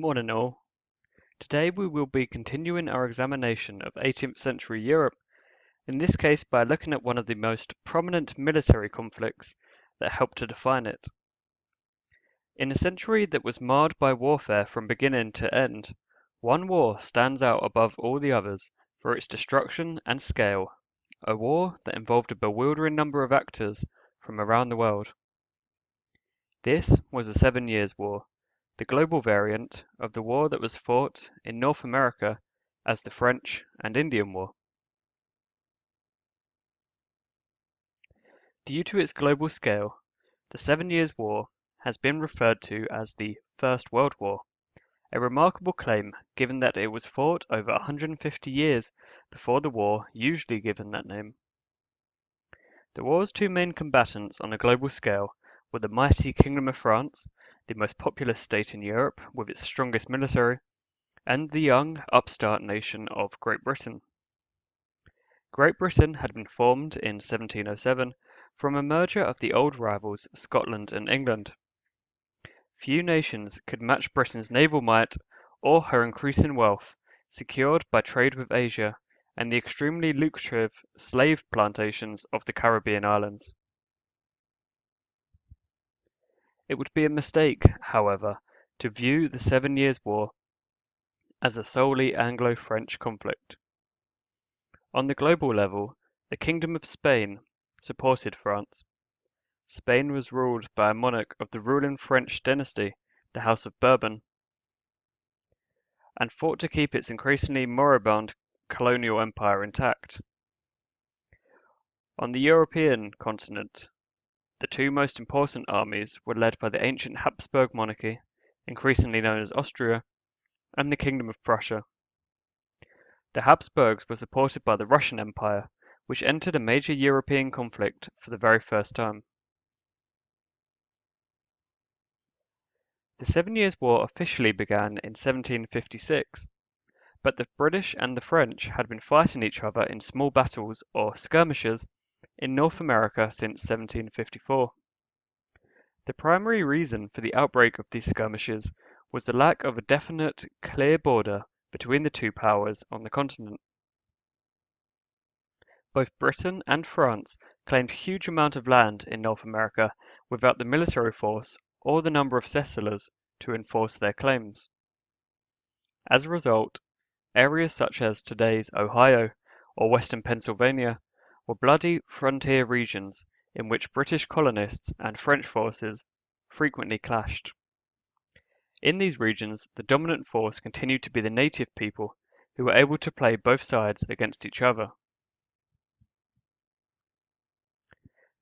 Morning all. Today we will be continuing our examination of 18th century Europe, in this case by looking at one of the most prominent military conflicts that helped to define it. In a century that was marred by warfare from beginning to end, one war stands out above all the others for its destruction and scale, a war that involved a bewildering number of actors from around the world. This was the 7 Years' War, the global variant of the war that was fought in North America as the French and Indian War. Due to its global scale, the 7 Years' War has been referred to as the First World War, a remarkable claim given that it was fought over 150 years before the war usually given that name. The war's two main combatants on a global scale were the mighty Kingdom of France, the most populous state in Europe with its strongest military, and the young, upstart nation of Great Britain. Great Britain had been formed in 1707 from a merger of the old rivals Scotland and England. Few nations could match Britain's naval might or her increasing wealth, secured by trade with Asia and the extremely lucrative slave plantations of the Caribbean islands. It would be a mistake, however, to view the 7 Years' War as a solely Anglo-French conflict. On the global level, the Kingdom of Spain supported France. Spain was ruled by a monarch of the ruling French dynasty, the House of Bourbon, and fought to keep its increasingly moribund colonial empire intact. On the European continent, the two most important armies were led by the ancient Habsburg monarchy, increasingly known as Austria, and the Kingdom of Prussia. The Habsburgs were supported by the Russian Empire, which entered a major European conflict for the very first time. The 7 Years' War officially began in 1756, but the British and the French had been fighting each other in small battles or skirmishes in North America since 1754. The primary reason for the outbreak of these skirmishes was the lack of a definite, clear border between the two powers on the continent. Both Britain and France claimed huge amounts of land in North America without the military force or the number of settlers to enforce their claims. As a result, areas such as today's Ohio or western Pennsylvania were bloody frontier regions in which British colonists and French forces frequently clashed. In these regions, the dominant force continued to be the native people, who were able to play both sides against each other.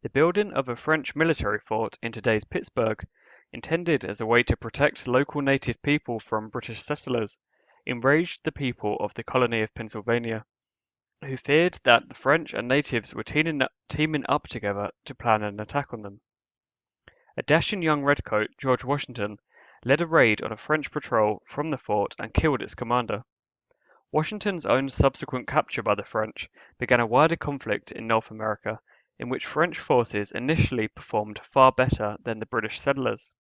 The building of a French military fort in today's Pittsburgh, intended as a way to protect local native people from British settlers, enraged the people of the colony of Pennsylvania, who feared that the French and natives were teaming up together to plan an attack on them. A dashing young redcoat, George Washington, led a raid on a French patrol from the fort and killed its commander. Washington's own subsequent capture by the French began a wider conflict in North America in which French forces initially performed far better than the British settlers.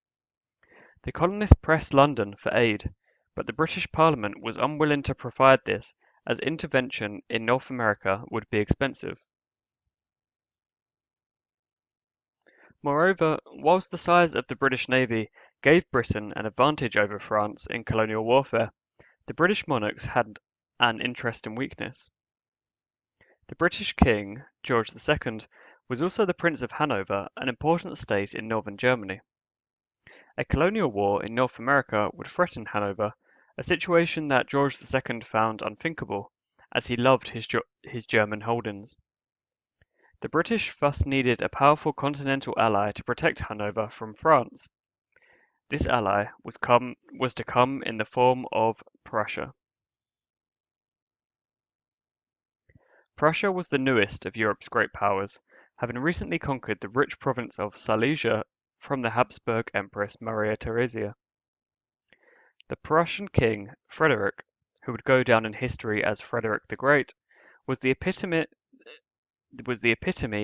The colonists pressed London for aid, but the British Parliament was unwilling to provide this as intervention in North America would be expensive. Moreover, whilst the size of the British Navy gave Britain an advantage over France in colonial warfare, the British monarchs had an interesting weakness. The British king, George II, was also the Prince of Hanover, an important state in northern Germany. A colonial war in North America would threaten Hanover, a situation that George II found unthinkable, as he loved his German holdings. The British thus needed a powerful continental ally to protect Hanover from France. This ally was to come in the form of Prussia. Prussia was the newest of Europe's great powers, having recently conquered the rich province of Silesia from the Habsburg Empress Maria Theresia. The Prussian king, Frederick, who would go down in history as Frederick the Great, was the epitome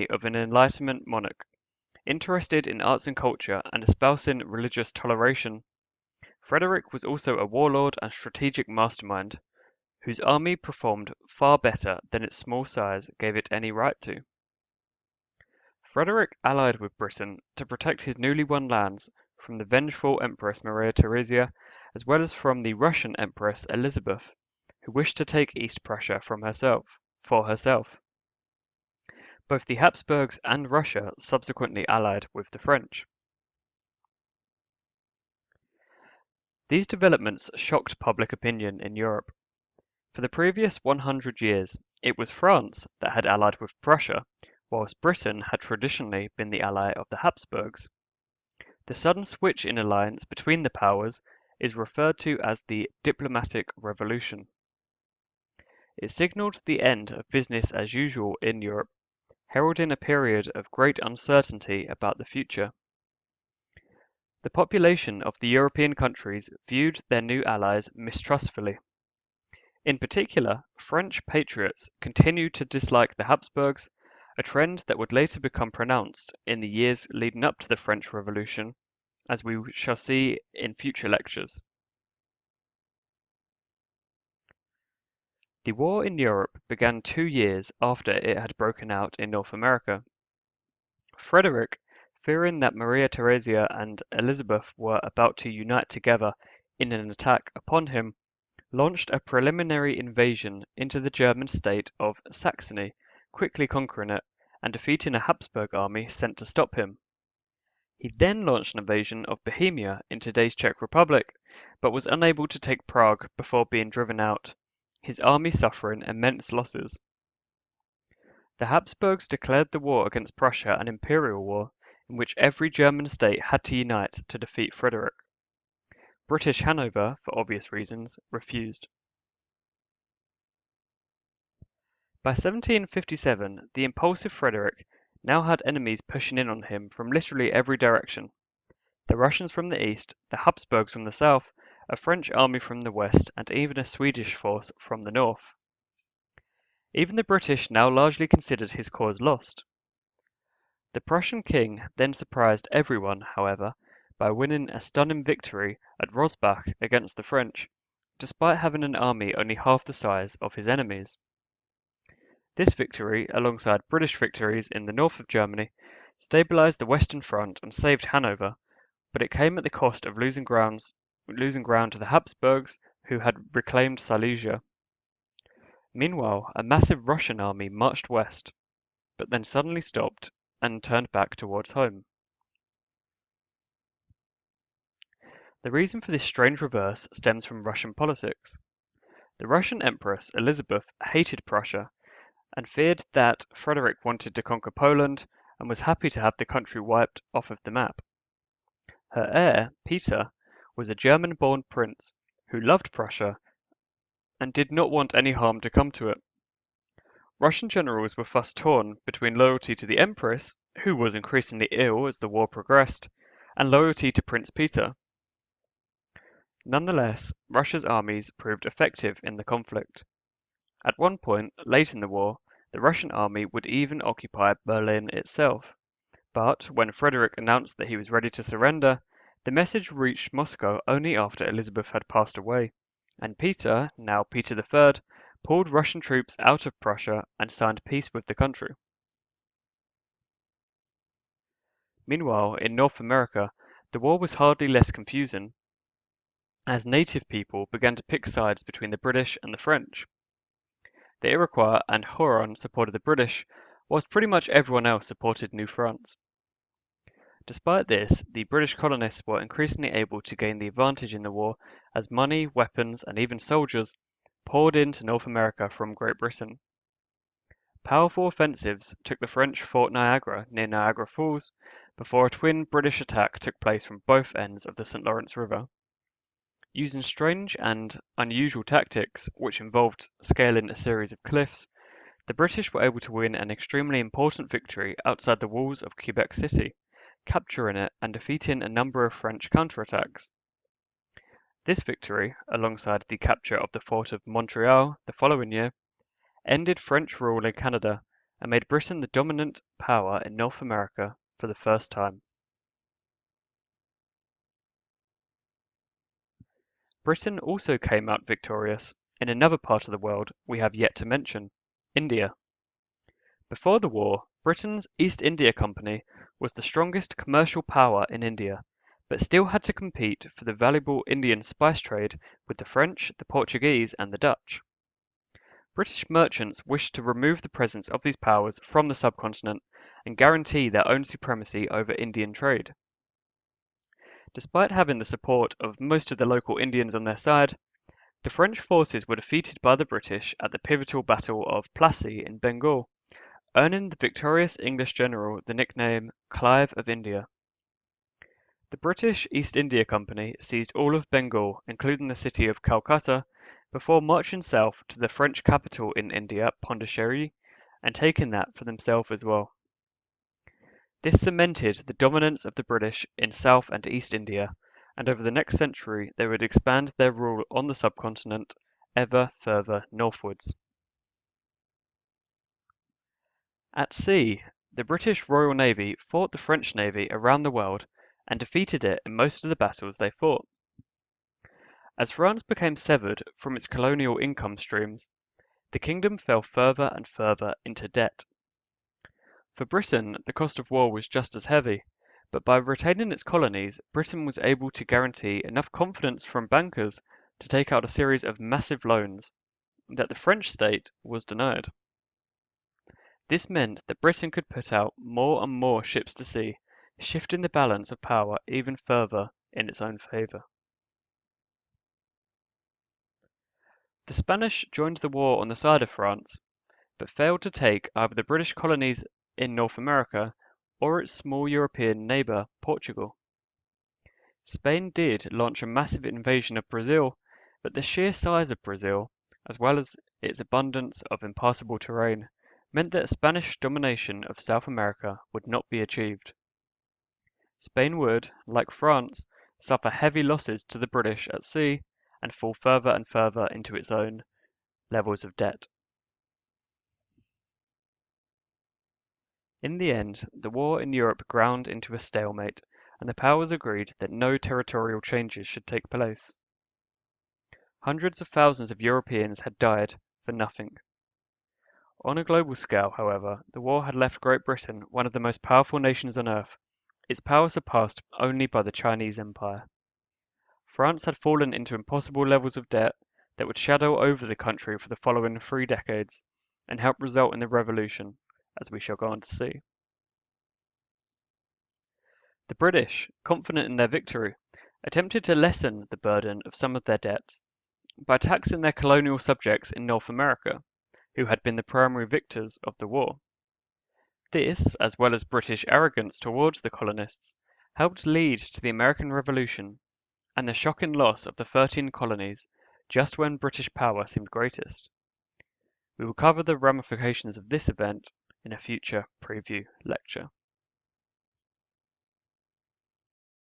of an Enlightenment monarch, interested in arts and culture and espousing religious toleration. Frederick was also a warlord and strategic mastermind, whose army performed far better than its small size gave it any right to. Frederick allied with Britain to protect his newly won lands from the vengeful Empress Maria Theresa, as well as from the Russian Empress Elizabeth, who wished to take East Prussia for herself. Both the Habsburgs and Russia subsequently allied with the French. These developments shocked public opinion in Europe. For the previous 100 years, it was France that had allied with Prussia, whilst Britain had traditionally been the ally of the Habsburgs. The sudden switch in alliance between the powers is referred to as the diplomatic revolution. It signalled the end of business as usual in Europe, heralding a period of great uncertainty about the future. The population of the European countries viewed their new allies mistrustfully. In particular, French patriots continued to dislike the Habsburgs, a trend that would later become pronounced in the years leading up to the French Revolution, as we shall see in future lectures. The war in Europe began 2 years after it had broken out in North America. Frederick, fearing that Maria Theresa and Elizabeth were about to unite together in an attack upon him, launched a preliminary invasion into the German state of Saxony, quickly conquering it and defeating a Habsburg army sent to stop him. He then launched an invasion of Bohemia in today's Czech Republic, but was unable to take Prague before being driven out, his army suffering immense losses. The Habsburgs declared the war against Prussia an imperial war, in which every German state had to unite to defeat Frederick. British Hanover, for obvious reasons, refused. By 1757, the impulsive Frederick now had enemies pushing in on him from literally every direction. The Russians from the east, the Habsburgs from the south, a French army from the west, and even a Swedish force from the north. Even the British now largely considered his cause lost. The Prussian king then surprised everyone, however, by winning a stunning victory at Rosbach against the French, despite having an army only half the size of his enemies. This victory, alongside British victories in the north of Germany, stabilized the Western Front and saved Hanover, but it came at the cost of losing ground to the Habsburgs, who had reclaimed Silesia. Meanwhile, a massive Russian army marched west, but then suddenly stopped and turned back towards home. The reason for this strange reverse stems from Russian politics. The Russian Empress Elizabeth hated Prussia and feared that Frederick wanted to conquer Poland and was happy to have the country wiped off of the map. Her heir, Peter, was a German-born prince who loved Prussia and did not want any harm to come to it. Russian generals were thus torn between loyalty to the Empress, who was increasingly ill as the war progressed, and loyalty to Prince Peter. Nonetheless, Russia's armies proved effective in the conflict. At one point, late in the war, the Russian army would even occupy Berlin itself. But when Frederick announced that he was ready to surrender, the message reached Moscow only after Elizabeth had passed away, and Peter, now Peter III, pulled Russian troops out of Prussia and signed peace with the country. Meanwhile, in North America, the war was hardly less confusing, as native people began to pick sides between the British and the French. The Iroquois and Huron supported the British, whilst pretty much everyone else supported New France. Despite this, the British colonists were increasingly able to gain the advantage in the war as money, weapons, and even soldiers poured into North America from Great Britain. Powerful offensives took the French Fort Niagara near Niagara Falls before a twin British attack took place from both ends of the St. Lawrence River. Using strange and unusual tactics, which involved scaling a series of cliffs, the British were able to win an extremely important victory outside the walls of Quebec City, capturing it and defeating a number of French counterattacks. This victory, alongside the capture of the fort of Montreal the following year, ended French rule in Canada and made Britain the dominant power in North America for the first time. Britain also came out victorious in another part of the world we have yet to mention, India. Before the war, Britain's East India Company was the strongest commercial power in India, but still had to compete for the valuable Indian spice trade with the French, the Portuguese, and the Dutch. British merchants wished to remove the presence of these powers from the subcontinent and guarantee their own supremacy over Indian trade. Despite having the support of most of the local Indians on their side, the French forces were defeated by the British at the pivotal Battle of Plassey in Bengal, earning the victorious English general the nickname Clive of India. The British East India Company seized all of Bengal, including the city of Calcutta, before marching south to the French capital in India, Pondicherry, and taking that for themselves as well. This cemented the dominance of the British in South and East India, and over the next century they would expand their rule on the subcontinent ever further northwards. At sea, the British Royal Navy fought the French Navy around the world and defeated it in most of the battles they fought. As France became severed from its colonial income streams, the kingdom fell further and further into debt. For Britain, the cost of war was just as heavy, but by retaining its colonies, Britain was able to guarantee enough confidence from bankers to take out a series of massive loans that the French state was denied. This meant that Britain could put out more and more ships to sea, shifting the balance of power even further in its own favour. The Spanish joined the war on the side of France, but failed to take either the British colonies in North America or its small European neighbour, Portugal. Spain did launch a massive invasion of Brazil, but the sheer size of Brazil, as well as its abundance of impassable terrain, meant that Spanish domination of South America would not be achieved. Spain would, like France, suffer heavy losses to the British at sea and fall further and further into its own levels of debt. In the end, the war in Europe ground into a stalemate, and the powers agreed that no territorial changes should take place. Hundreds of thousands of Europeans had died for nothing. On a global scale, however, the war had left Great Britain one of the most powerful nations on earth, its power surpassed only by the Chinese Empire. France had fallen into impossible levels of debt that would shadow over the country for the following 3 decades, and help result in the revolution, as we shall go on to see. The British, confident in their victory, attempted to lessen the burden of some of their debts by taxing their colonial subjects in North America, who had been the primary victors of the war. This, as well as British arrogance towards the colonists, helped lead to the American Revolution and the shocking loss of the 13 colonies just when British power seemed greatest. We will cover the ramifications of this event in a future preview lecture.